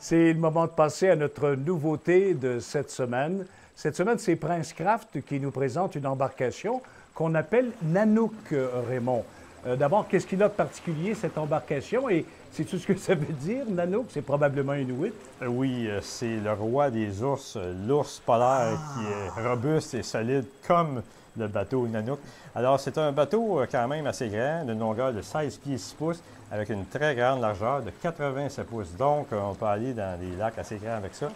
C'est le moment de passer à notre nouveauté de cette semaine. Cette semaine, c'est Prince Craft qui nous présente une embarcation qu'on appelle Nanook, Raymond. D'abord, qu'est-ce qu'il a de particulier, cette embarcation? Et sais-tu ce que ça veut dire, Nanook? C'est probablement inuit. Oui, c'est le roi des ours, l'ours polaire qui est robuste et solide comme le bateau Nanook. Alors, c'est un bateau quand même assez grand, d'une longueur de 16 pieds 6 pouces, avec une très grande largeur de 87 pouces. Donc, on peut aller dans des lacs assez grands avec ça.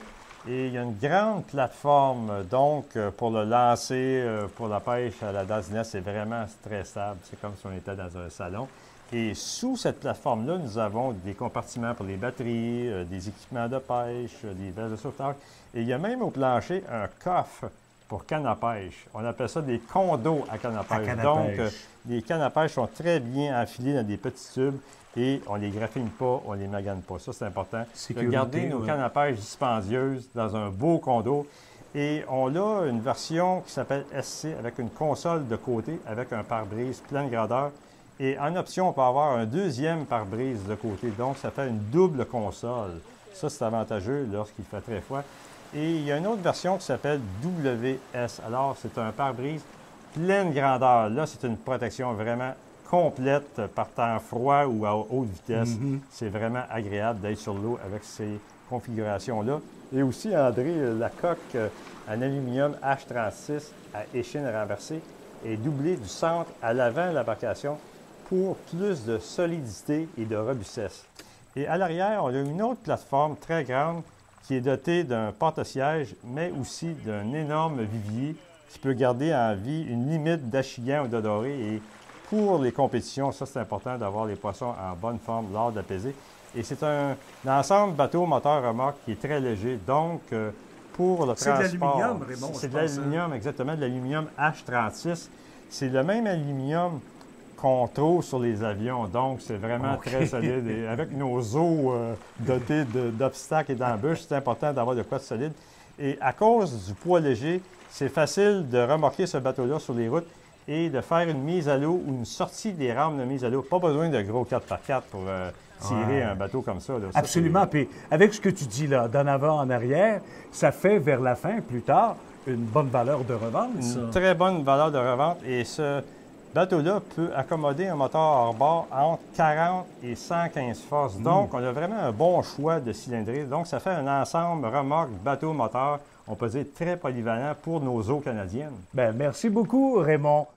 Et il y a une grande plateforme, donc, pour le lancer, pour la pêche à la dazinette, c'est vraiment très stable. C'est comme si on était dans un salon. Et sous cette plateforme-là, nous avons des compartiments pour les batteries, des équipements de pêche, des vestes de sauvetage. Et il y a même au plancher un coffre pour canne à pêche. On appelle ça des condos à canne à pêche. Donc, les cannes à pêche sont très bien enfilées dans des petits tubes et on ne les graphine pas, on ne les magane pas. Ça, c'est important. De garder nos cannes à pêche dispendieuses dans un beau condo. Et on a une version qui s'appelle SC avec une console de côté avec un pare-brise pleine grandeur. Et en option, on peut avoir un deuxième pare-brise de côté. Donc, ça fait une double console. Ça, c'est avantageux lorsqu'il fait très froid. Et il y a une autre version qui s'appelle WS. Alors, c'est un pare-brise pleine grandeur. Là, c'est une protection vraiment complète par temps froid ou à haute vitesse. C'est vraiment agréable d'être sur l'eau avec ces configurations-là. Et aussi, André, la coque en aluminium H36 à échine renversée est doublée du centre à l'avant de l'embarcation pour plus de solidité et de robustesse. Et à l'arrière, on a une autre plateforme très grande qui est dotée d'un porte-siège, mais aussi d'un énorme vivier qui peut garder en vie une limite d'achillants ou de doré. Et pour les compétitions, ça, c'est important d'avoir les poissons en bonne forme lors de la pesée. Et c'est un ensemble bateau moteur remorque qui est très léger. Donc, pour le transport... C'est de l'aluminium, Raymond. C'est de l'aluminium, exactement, de l'aluminium H36. C'est le même aluminium qu'on trouve sur les avions. Donc, c'est vraiment très solide. Et avec nos eaux dotées d'obstacles et d'embûches, c'est important d'avoir de quoi de solide. Et à cause du poids léger, c'est facile de remorquer ce bateau-là sur les routes et de faire une mise à l'eau ou une sortie des rames de mise à l'eau. Pas besoin de gros 4x4 pour tirer un bateau comme ça. Là. Absolument. Puis avec ce que tu dis là, d'en avant en arrière, ça fait vers la fin, plus tard, une bonne valeur de revente. Une très bonne valeur de revente. Et ce bateau-là peut accommoder un moteur hors-bord entre 40 et 115 forces. Donc, on a vraiment un bon choix de cylindrée. Donc, ça fait un ensemble remorque, bateau, moteur, on peut dire très polyvalent pour nos eaux canadiennes. Bien, merci beaucoup, Raymond.